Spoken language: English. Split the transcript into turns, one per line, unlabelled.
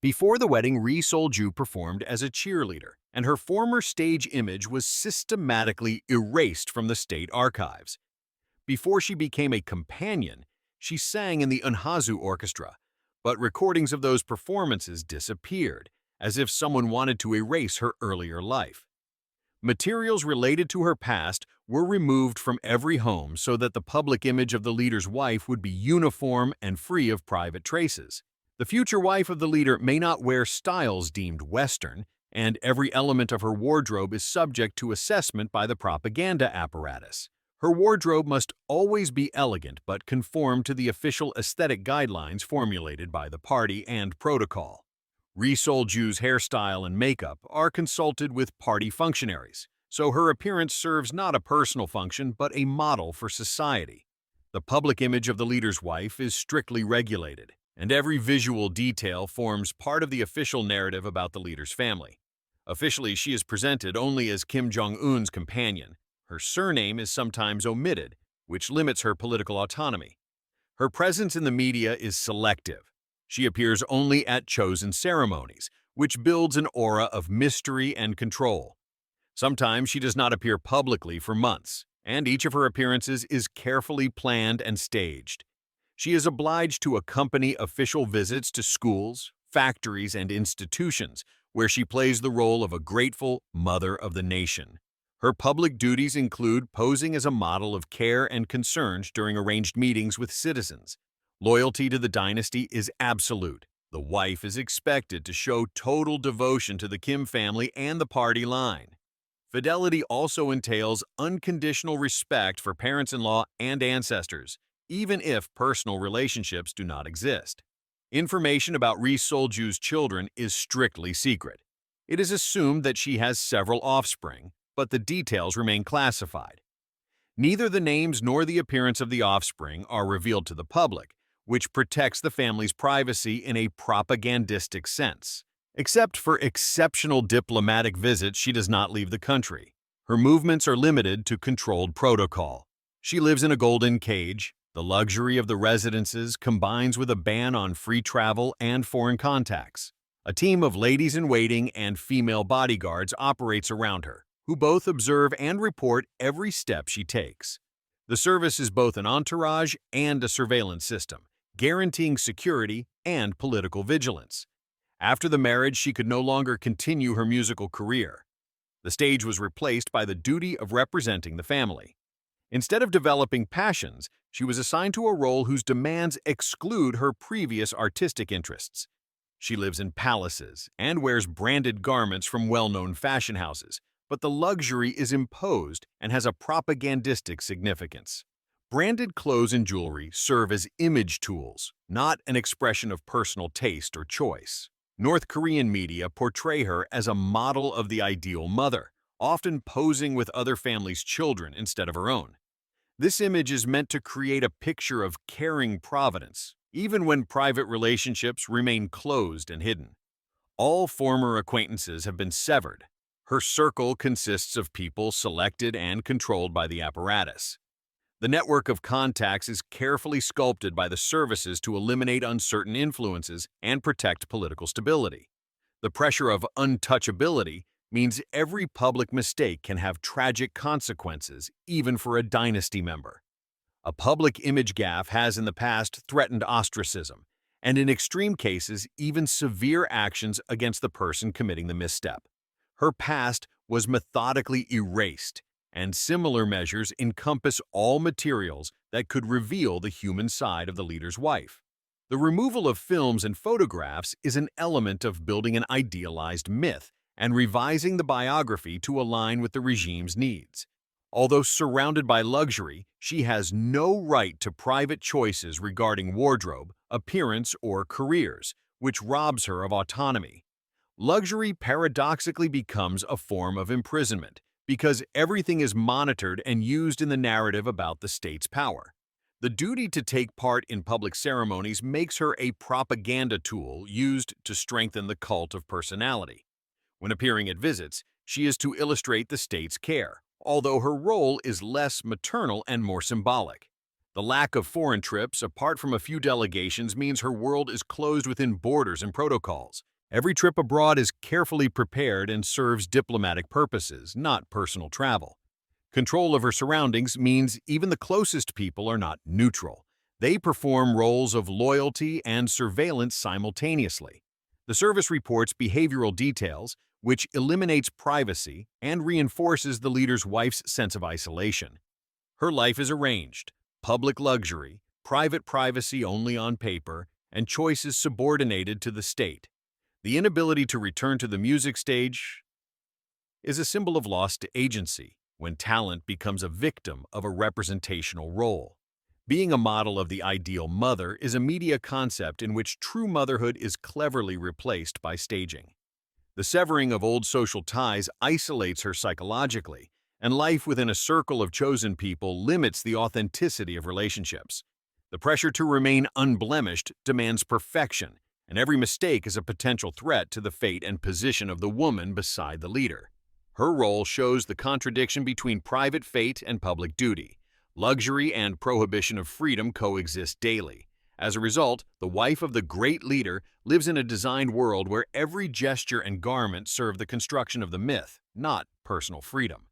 Before the wedding, Ri Sol-ju performed as a cheerleader, and her former stage image was systematically erased from the state archives. Before she became a companion, she sang in the Unhazu Orchestra, but recordings of those performances disappeared, as if someone wanted to erase her earlier life. Materials related to her past were removed from every home so that the public image of the leader's wife would be uniform and free of private traces. The future wife of the leader may not wear styles deemed Western, and every element of her wardrobe is subject to assessment by the propaganda apparatus. Her wardrobe must always be elegant but conform to the official aesthetic guidelines formulated by the party and protocol. Ri Sol-ju's hairstyle and makeup are consulted with party functionaries, so her appearance serves not a personal function but a model for society. The public image of the leader's wife is strictly regulated, and every visual detail forms part of the official narrative about the leader's family. Officially, she is presented only as Kim Jong-un's companion. Her surname is sometimes omitted, which limits her political autonomy. Her presence in the media is selective. She appears only at chosen ceremonies, which builds an aura of mystery and control. Sometimes she does not appear publicly for months, and each of her appearances is carefully planned and staged. She is obliged to accompany official visits to schools, factories, and institutions, where she plays the role of a grateful mother of the nation. Her public duties include posing as a model of care and concern during arranged meetings with citizens. Loyalty to the dynasty is absolute. The wife is expected to show total devotion to the Kim family and the party line. Fidelity also entails unconditional respect for parents-in-law and ancestors, even if personal relationships do not exist. Information about Ri Sol-ju's children is strictly secret. It is assumed that she has several offspring, but the details remain classified. Neither the names nor the appearance of the offspring are revealed to the public, which protects the family's privacy in a propagandistic sense. Except for exceptional diplomatic visits, she does not leave the country. Her movements are limited to controlled protocol. She lives in a golden cage. The luxury of the residences combines with a ban on free travel and foreign contacts. A team of ladies-in-waiting and female bodyguards operates around her, who both observe and report every step she takes. The service is both an entourage and a surveillance system, guaranteeing security and political vigilance. After the marriage, she could no longer continue her musical career. The stage was replaced by the duty of representing the family. Instead of developing passions, she was assigned to a role whose demands exclude her previous artistic interests. She lives in palaces and wears branded garments from well-known fashion houses, but the luxury is imposed and has a propagandistic significance. Branded clothes and jewelry serve as image tools, not an expression of personal taste or choice. North Korean media portray her as a model of the ideal mother, often posing with other families' children instead of her own. This image is meant to create a picture of caring providence, even when private relationships remain closed and hidden. All former acquaintances have been severed. Her circle consists of people selected and controlled by the apparatus. The network of contacts is carefully sculpted by the services to eliminate uncertain influences and protect political stability. The pressure of untouchability means every public mistake can have tragic consequences, even for a dynasty member. A public image gaffe has in the past threatened ostracism, and in extreme cases, even severe actions against the person committing the misstep. Her past was methodically erased, and similar measures encompass all materials that could reveal the human side of the leader's wife. The removal of films and photographs is an element of building an idealized myth and revising the biography to align with the regime's needs. Although surrounded by luxury, she has no right to private choices regarding wardrobe, appearance, or careers, which robs her of autonomy. Luxury paradoxically becomes a form of imprisonment, because everything is monitored and used in the narrative about the state's power. The duty to take part in public ceremonies makes her a propaganda tool used to strengthen the cult of personality. When appearing at visits, she is to illustrate the state's care, although her role is less maternal and more symbolic. The lack of foreign trips, apart from a few delegations, means her world is closed within borders and protocols. Every trip abroad is carefully prepared and serves diplomatic purposes, not personal travel. Control of her surroundings means even the closest people are not neutral. They perform roles of loyalty and surveillance simultaneously. The service reports behavioral details, which eliminates privacy and reinforces the leader's wife's sense of isolation. Her life is arranged: public luxury, private privacy only on paper, and choices subordinated to the state. The inability to return to the music stage is a symbol of lost agency when talent becomes a victim of a representational role. Being a model of the ideal mother is a media concept in which true motherhood is cleverly replaced by staging. The severing of old social ties isolates her psychologically, and life within a circle of chosen people limits the authenticity of relationships. The pressure to remain unblemished demands perfection, and every mistake is a potential threat to the fate and position of the woman beside the leader. Her role shows the contradiction between private fate and public duty. Luxury and prohibition of freedom coexist daily. As a result, the wife of the great leader lives in a designed world where every gesture and garment serve the construction of the myth, not personal freedom.